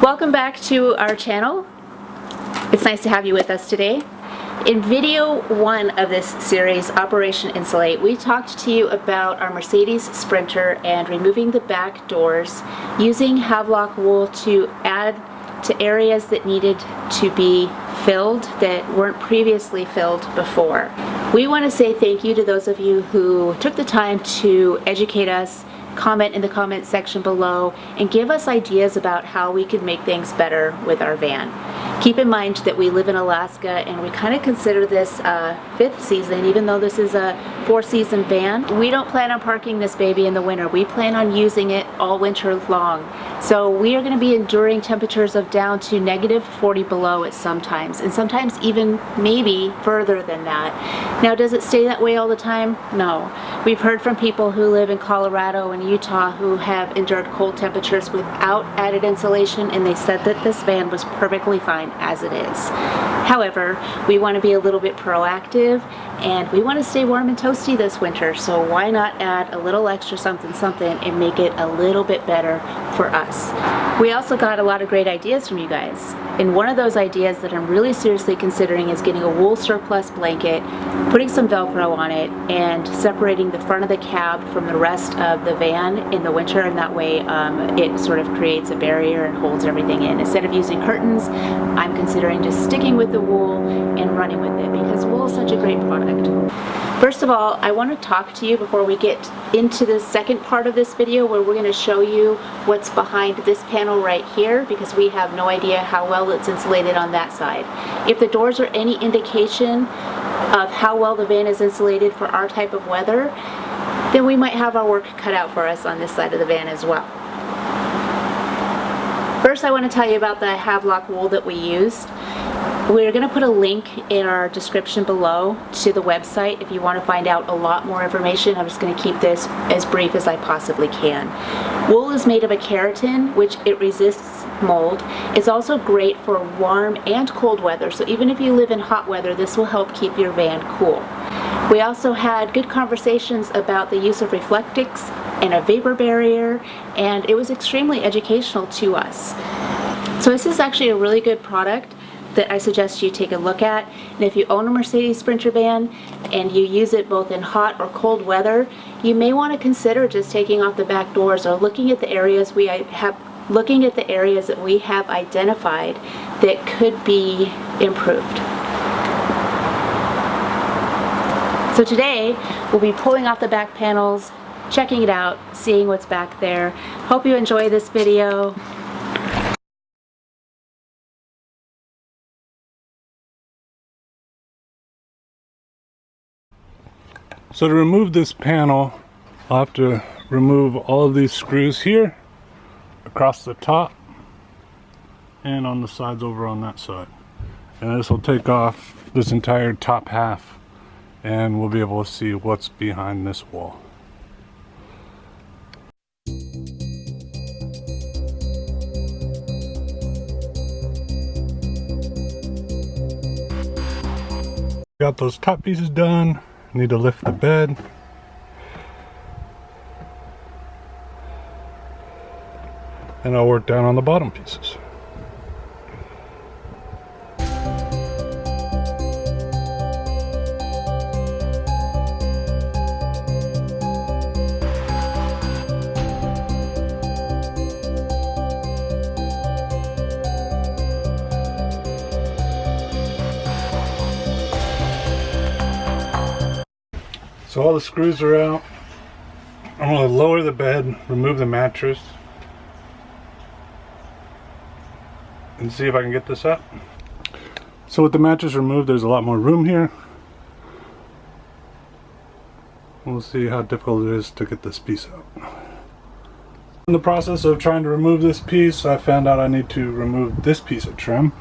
Welcome back to our channel. It's nice to have you with us today. In video 1 of this series, Operation Insulate, we talked to you about our Mercedes Sprinter and removing the back doors using Havelock wool to add to areas that needed to be filled that weren't previously filled before. We want to say thank you to those of you who took the time to educate us, comment in the comment section below, and give us ideas about how we could make things better with our van. Keep in mind that we live in Alaska and we kind of consider this a 5th season, even though this is a 4-season van. We don't plan on parking this baby in the winter. We plan on using it all winter long. So we are going to be enduring temperatures of down to -40 below at sometimes, and sometimes even maybe further than that. Now, does it stay that way all the time? No. We've heard from people who live in Colorado and Utah who have endured cold temperatures without added insulation, and they said that this van was perfectly fine as it is. However, we want to be a little bit proactive and we want to stay warm and toasty this winter, so why not add a little extra something and make it a little bit better for us. We also got a lot of great ideas from you guys, and one of those ideas that I'm really seriously considering is getting a wool surplus blanket, putting some Velcro on it, and separating the front of the cab from the rest of the van in the winter, and that way it sort of creates a barrier and holds everything in. Instead of using curtains, I'm considering just sticking with the wool and running with it because wool is such a great product. First of all, I want to talk to you before we get into the second part of this video where we're going to show you what's behind this panel right here, because we have no idea how well it's insulated on that side. If the doors are any indication of how well the van is insulated for our type of weather, then we might have our work cut out for us on this side of the van as well. First, I want to tell you about the Havelock wool that we used. We're going to put a link in our description below to the website if you want to find out a lot more information. I'm just going to keep this as brief as I possibly can. Wool is made of a keratin, which it resists mold. It's also great for warm and cold weather, so even if you live in hot weather, this will help keep your van cool. We also had good conversations about the use of reflectix and a vapor barrier, and it was extremely educational to us. So this is actually a really good product that I suggest you take a look at. And if you own a Mercedes Sprinter van and you use it both in hot or cold weather, you may want to consider just taking off the back doors or looking at the areas that we have identified that could be improved. So today we'll be pulling off the back panels, checking it out, seeing what's back there. Hope you enjoy this video. So to remove this panel, I'll have to remove all of these screws here, across the top, and on the sides over on that side. And this will take off this entire top half, and we'll be able to see what's behind this wall. Got those top pieces done. Need to lift the bed. And I'll work down on the bottom pieces. So all the screws are out. I'm going to lower the bed, remove the mattress, and see if I can get this up. So with the mattress removed, there's a lot more room here. We'll see how difficult it is to get this piece out. In the process of trying to remove this piece, I found out I need to remove this piece of trim,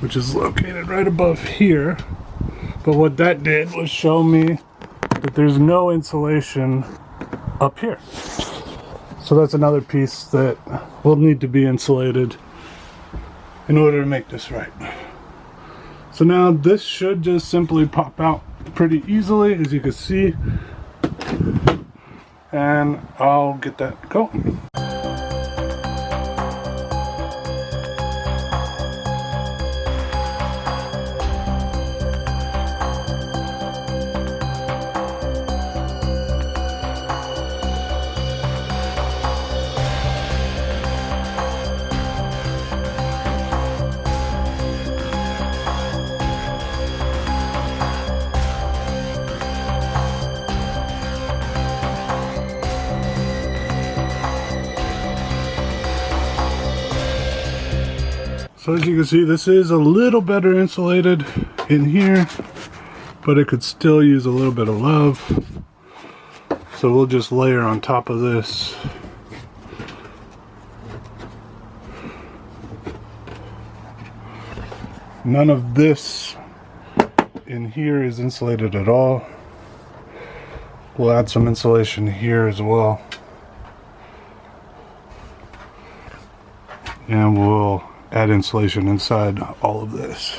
which is located right above here. But what that did was show me that there's no insulation up here. So that's another piece that will need to be insulated in order to make this right. So now this should just simply pop out pretty easily, as you can see, and I'll get that going. So as you can see, this is a little better insulated in here, but it could still use a little bit of love. So we'll just layer on top of this. None of this in here is insulated at all. We'll add some insulation here as well. And we'll add insulation inside all of this.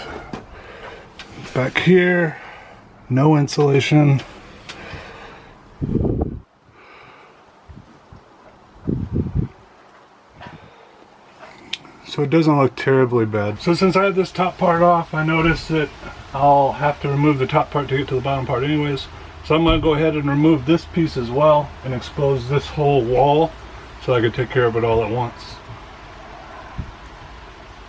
Back here, no insulation. So it doesn't look terribly bad. So since I have this top part off, I noticed that I'll have to remove the top part to get to the bottom part anyways. So I'm going to go ahead and remove this piece as well and expose this whole wall so I can take care of it all at once.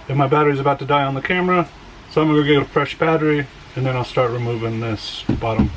And my battery's about to die on the camera, so I'm going to get a fresh battery and then I'll start removing this bottom.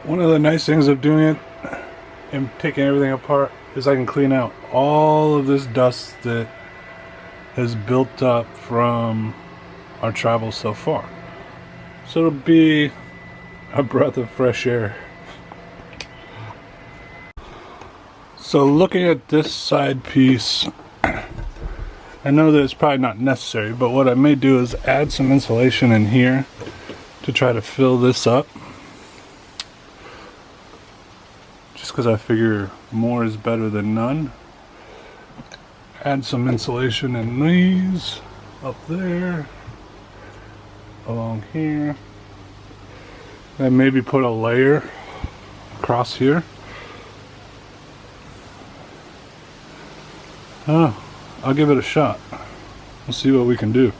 One of the nice things of doing it and taking everything apart is I can clean out all of this dust that has built up from our travels so far. So it'll be a breath of fresh air. So looking at this side piece, I know that it's probably not necessary, but what I may do is add some insulation in here to try to fill this up. Just because I figure more is better than none. Add some insulation in these, up there, along here. And maybe put a layer across here. Oh, I'll give it a shot. We'll see what we can do.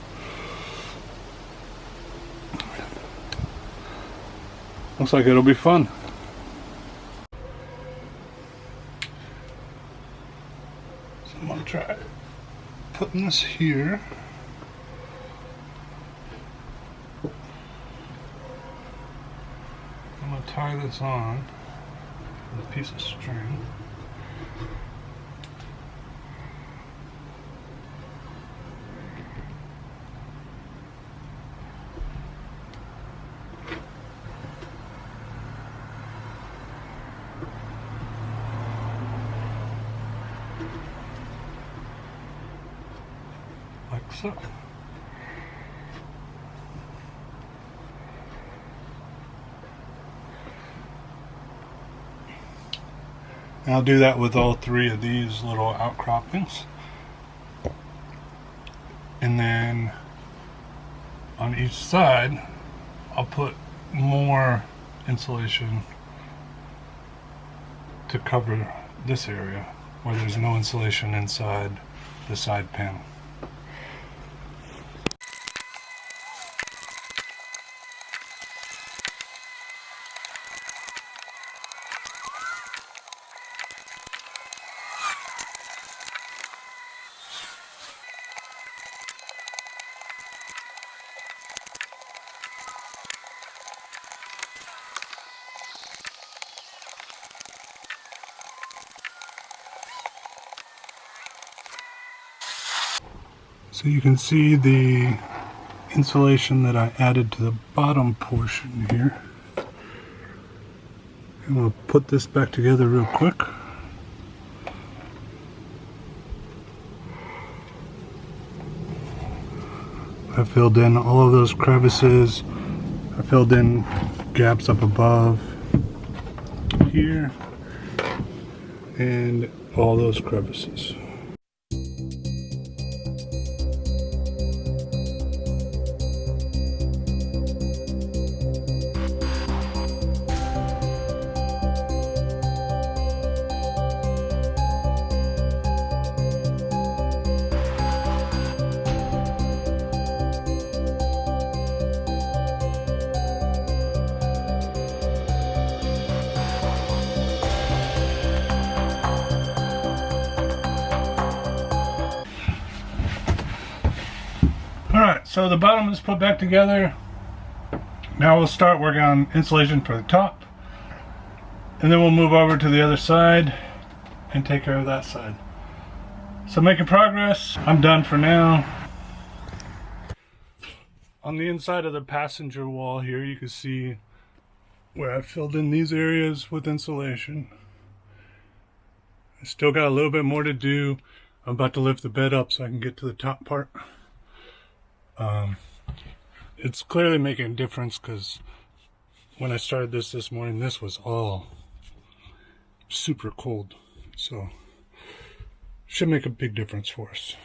Looks like it'll be fun. So I'm gonna try putting this here. I'm gonna tie this on with a piece of string. Like so. And I'll do that with all three of these little outcroppings. And then on each side, I'll put more insulation to cover this area where there's no insulation inside the side panel. So you can see the insulation that I added to the bottom portion here. I'm going to put this back together real quick. I filled in all of those crevices. I filled in gaps up above here and all those crevices. Alright, so the bottom is put back together. Now we'll start working on insulation for the top. And then we'll move over to the other side and take care of that side. So making progress. I'm done for now. On the inside of the passenger wall here, you can see where I filled in these areas with insulation. I still got a little bit more to do. I'm about to lift the bed up so I can get to the top part. It's clearly making a difference because when I started this morning, this was all super cold. So should make a big difference for us.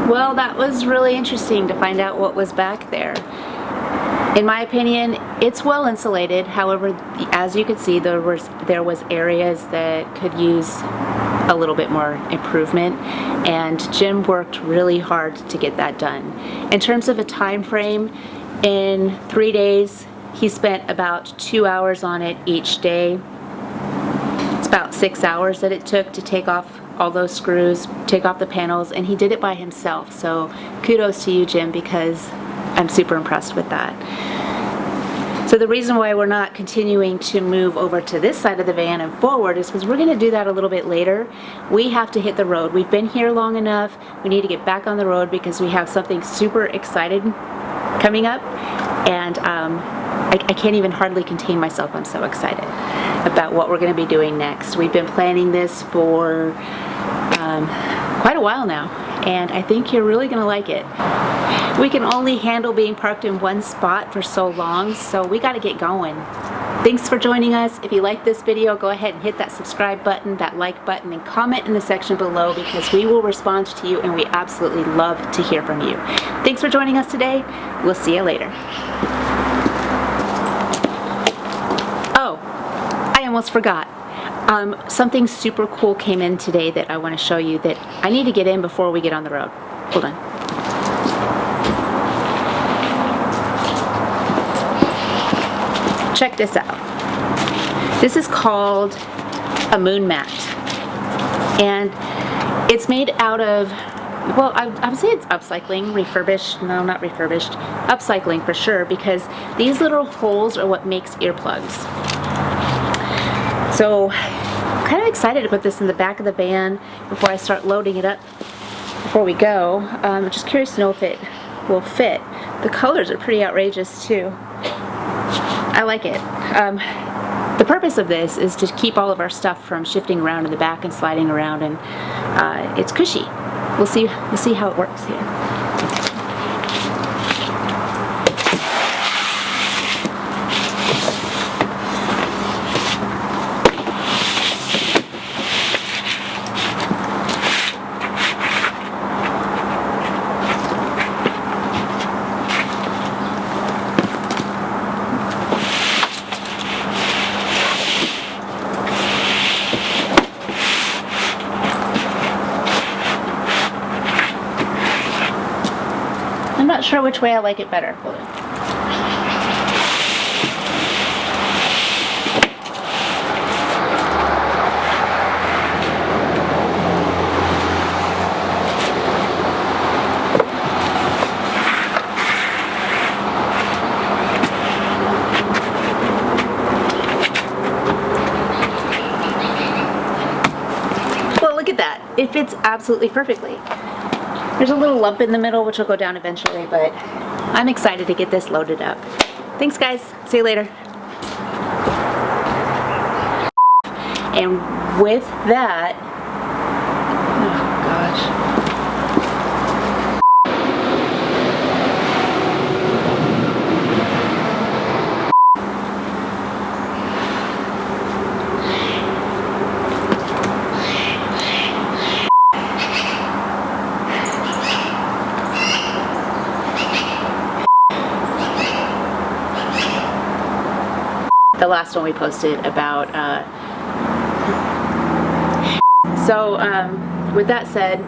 Well, that was really interesting to find out what was back there. In my opinion, it's well insulated. However, as you could see, there was areas that could use a little bit more improvement, and Jim worked really hard to get that done. In terms of a time frame, in 3 days, he spent about 2 hours on it each day. It's about 6 hours that it took to take off all those screws, take off the panels, and he did it by himself. So kudos to you, Jim, because I'm super impressed with that. So the reason why we're not continuing to move over to this side of the van and forward is because we're going to do that a little bit later. We have to hit the road. We've been here long enough. We need to get back on the road because we have something super exciting coming up, and I can't even hardly contain myself. I'm so excited about what we're going to be doing next. We've been planning this for quite a while now, and I think you're really going to like it. We can only handle being parked in one spot for so long, so we got to get going. Thanks for joining us. If you like this video, go ahead and hit that subscribe button, that like button, and comment in the section below because we will respond to you and we absolutely love to hear from you. Thanks for joining us today. We'll see you later. Oh, I almost forgot. Something super cool came in today that I want to show you that I need to get in before we get on the road. Hold on. Check this out. This is called a moon mat, and it's made out of, well, I would say it's upcycling, refurbished, no, not refurbished, upcycling for sure, because these little holes are what makes earplugs. So I'm kind of excited to put this in the back of the van before I start loading it up before we go. I'm just curious to know if it will fit. The colors are pretty outrageous too. I like it. The purpose of this is to keep all of our stuff from shifting around in the back and sliding around, and it's cushy. We'll see how it works here. I'm not sure which way I like it better. Hold on. Well, look at that. It fits absolutely perfectly. There's a little lump in the middle, which will go down eventually, but I'm excited to get this loaded up. Thanks, guys. See you later. And with that, oh gosh. The last one we posted about, with that said,